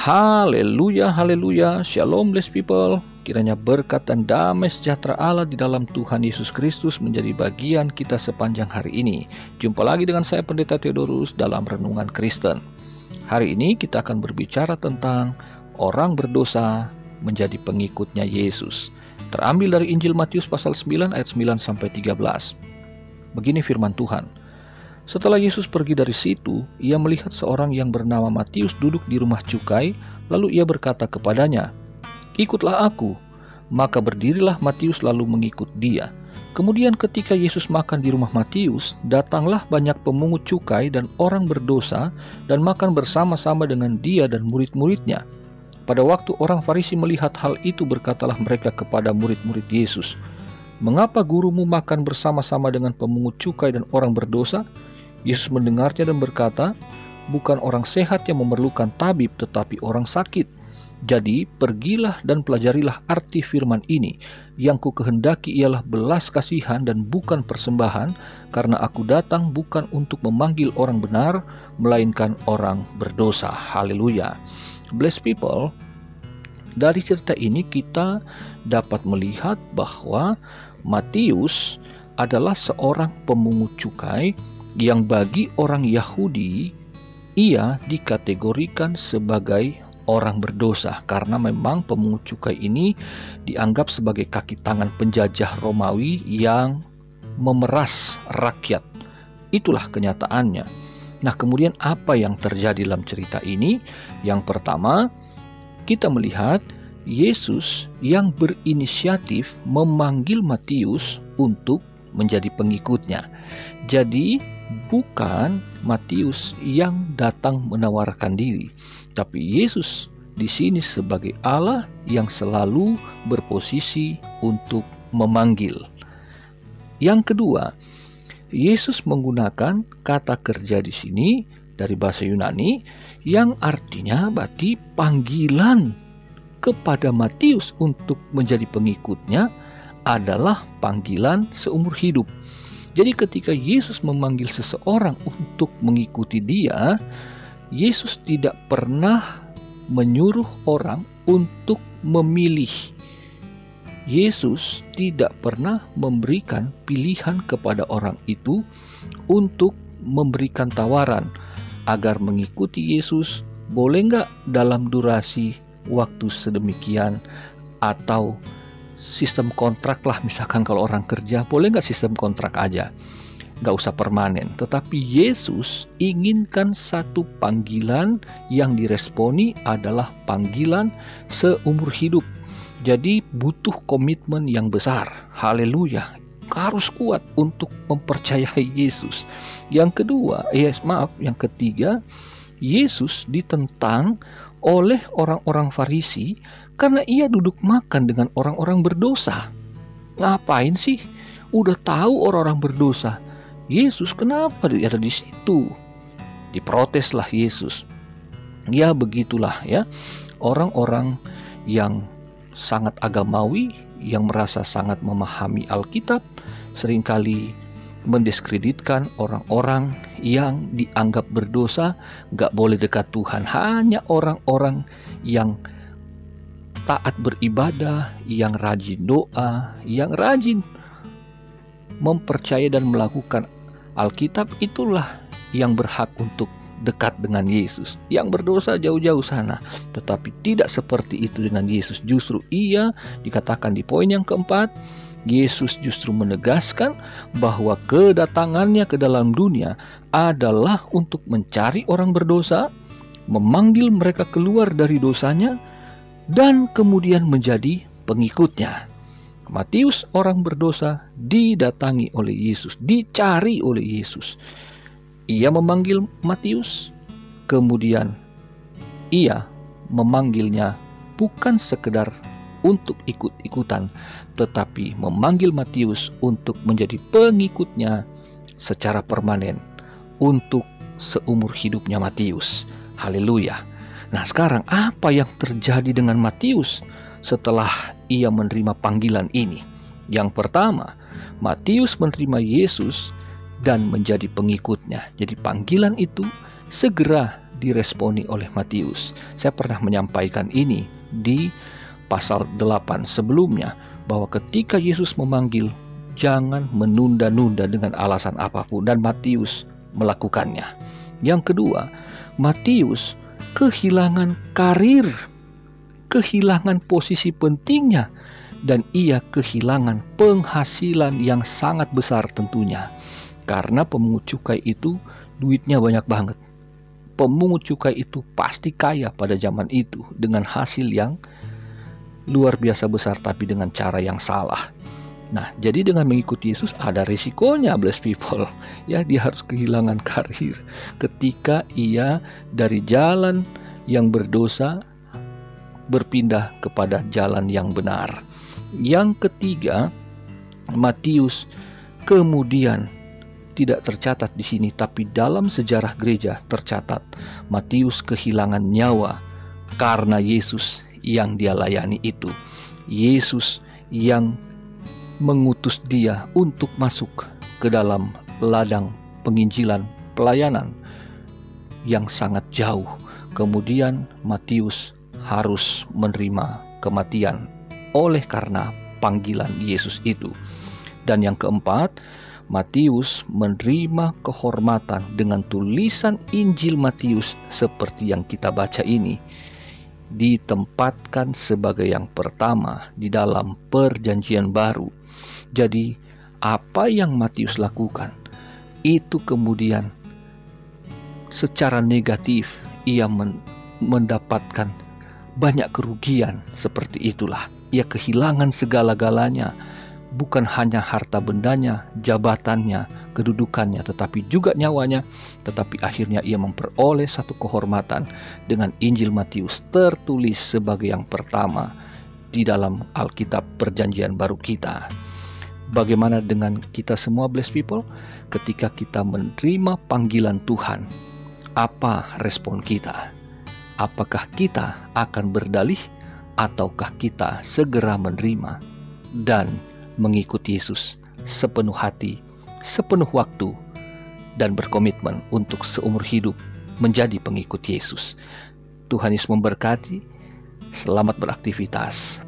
Haleluya, haleluya, shalom blessed people. Kiranya berkat dan damai sejahtera Allah di dalam Tuhan Yesus Kristus menjadi bagian kita sepanjang hari ini. Jumpa lagi dengan saya Pendeta Theodorus dalam Renungan Kristen. Hari ini kita akan berbicara tentang orang berdosa menjadi pengikutnya Yesus. Terambil dari Injil Matius pasal 9 ayat 9 sampai 13. Begini firman Tuhan. Setelah Yesus pergi dari situ, ia melihat seorang yang bernama Matius duduk di rumah cukai, lalu ia berkata kepadanya, "Ikutlah aku." Maka berdirilah Matius lalu mengikut dia. Kemudian ketika Yesus makan di rumah Matius, datanglah banyak pemungut cukai dan orang berdosa dan makan bersama-sama dengan dia dan murid-muridnya. Pada waktu orang Farisi melihat hal itu, berkatalah mereka kepada murid-murid Yesus, "Mengapa gurumu makan bersama-sama dengan pemungut cukai dan orang berdosa?" Yesus mendengarnya dan berkata, "Bukan orang sehat yang memerlukan tabib, tetapi orang sakit. Jadi pergilah dan pelajarilah arti firman ini. Yang ku kehendaki ialah belas kasihan dan bukan persembahan, karena aku datang bukan untuk memanggil orang benar, melainkan orang berdosa." Haleluya. Blessed people, dari cerita ini kita dapat melihat bahwa Matius adalah seorang pemungut cukai yang bagi orang Yahudi ia dikategorikan sebagai orang berdosa, karena memang pemungut cukai ini dianggap sebagai kaki tangan penjajah Romawi yang memeras rakyat. Itulah kenyataannya. Nah, kemudian apa yang terjadi dalam cerita ini? Yang pertama, kita melihat Yesus yang berinisiatif memanggil Matius untuk menjadi pengikutnya. Jadi bukan Matius yang datang menawarkan diri, tapi Yesus di sini sebagai Allah yang selalu berposisi untuk memanggil. Yang kedua, Yesus menggunakan kata kerja di sini dari bahasa Yunani yang artinya berarti panggilan kepada Matius untuk menjadi pengikutnya adalah panggilan seumur hidup. Jadi ketika Yesus memanggil seseorang untuk mengikuti dia, Yesus tidak pernah menyuruh orang untuk memilih. Yesus tidak pernah memberikan pilihan kepada orang itu untuk memberikan tawaran agar mengikuti Yesus. Boleh nggak dalam durasi waktu sedemikian, atau sistem kontrak lah, misalkan kalau orang kerja, boleh nggak sistem kontrak aja, nggak usah permanen. Tetapi Yesus inginkan satu panggilan yang diresponi adalah panggilan seumur hidup. Jadi butuh komitmen yang besar. Haleluya, harus kuat untuk mempercayai Yesus. Yang ketiga, Yesus ditentang oleh orang-orang Farisi karena ia duduk makan dengan orang-orang berdosa. Ngapain sih? Udah tahu orang-orang berdosa. Yesus kenapa ada di situ? Diproteslah Yesus. Ya begitulah ya. Orang-orang yang sangat agamawi, yang merasa sangat memahami Alkitab, seringkali mendiskreditkan orang-orang yang dianggap berdosa, gak boleh dekat Tuhan. Hanya orang-orang yang taat beribadah, yang rajin doa, yang rajin mempercayai dan melakukan Alkitab, itulah yang berhak untuk dekat dengan Yesus. Yang berdosa jauh-jauh sana. Tetapi tidak seperti itu dengan Yesus. Justru ia dikatakan di poin yang keempat, Yesus justru menegaskan bahwa kedatangannya ke dalam dunia adalah untuk mencari orang berdosa, memanggil mereka keluar dari dosanya, dan kemudian menjadi pengikutnya. Matius, orang berdosa, didatangi oleh Yesus, dicari oleh Yesus. Ia memanggil Matius, kemudian ia memanggilnya bukan sekedar untuk ikut-ikutan, tetapi memanggil Matius untuk menjadi pengikutnya secara permanen, untuk seumur hidupnya Matius. Haleluya. Nah, sekarang apa yang terjadi dengan Matius setelah ia menerima panggilan ini? Yang pertama, Matius menerima Yesus dan menjadi pengikutnya. Jadi panggilan itu segera diresponi oleh Matius. Saya pernah menyampaikan ini di pasal 8 sebelumnya, bahwa ketika Yesus memanggil, jangan menunda-nunda dengan alasan apapun, dan Matius melakukannya. Yang kedua, Matius kehilangan karir, kehilangan posisi pentingnya, dan ia kehilangan penghasilan yang sangat besar tentunya. Karena pemungut cukai itu duitnya banyak banget. Pemungut cukai itu pasti kaya pada zaman itu dengan hasil yang luar biasa besar, tapi dengan cara yang salah. Nah, jadi dengan mengikuti Yesus ada risikonya, blessed people. Ya, dia harus kehilangan karir ketika ia dari jalan yang berdosa berpindah kepada jalan yang benar. Yang ketiga, Matius kemudian tidak tercatat di sini, tapi dalam sejarah gereja tercatat Matius kehilangan nyawa karena Yesus yang dia layani itu. Yesus yang mengutus dia untuk masuk ke dalam ladang penginjilan pelayanan yang sangat jauh. Kemudian Matius harus menerima kematian oleh karena panggilan Yesus itu. Dan yang keempat, Matius menerima kehormatan dengan tulisan Injil Matius seperti yang kita baca ini, ditempatkan sebagai yang pertama di dalam Perjanjian Baru. Jadi apa yang Matius lakukan itu kemudian secara negatif ia mendapatkan banyak kerugian. Seperti itulah, ia kehilangan segala-galanya, bukan hanya harta bendanya, jabatannya, kedudukannya, tetapi juga nyawanya. Tetapi akhirnya ia memperoleh satu kehormatan dengan Injil Matius tertulis sebagai yang pertama di dalam Alkitab Perjanjian Baru kita. Bagaimana dengan kita semua, blessed people? Ketika kita menerima panggilan Tuhan, apa respon kita? Apakah kita akan berdalih, ataukah kita segera menerima dan mengikuti Yesus sepenuh hati, sepenuh waktu, dan berkomitmen untuk seumur hidup menjadi pengikut Yesus? Tuhan Yesus memberkati. Selamat beraktivitas.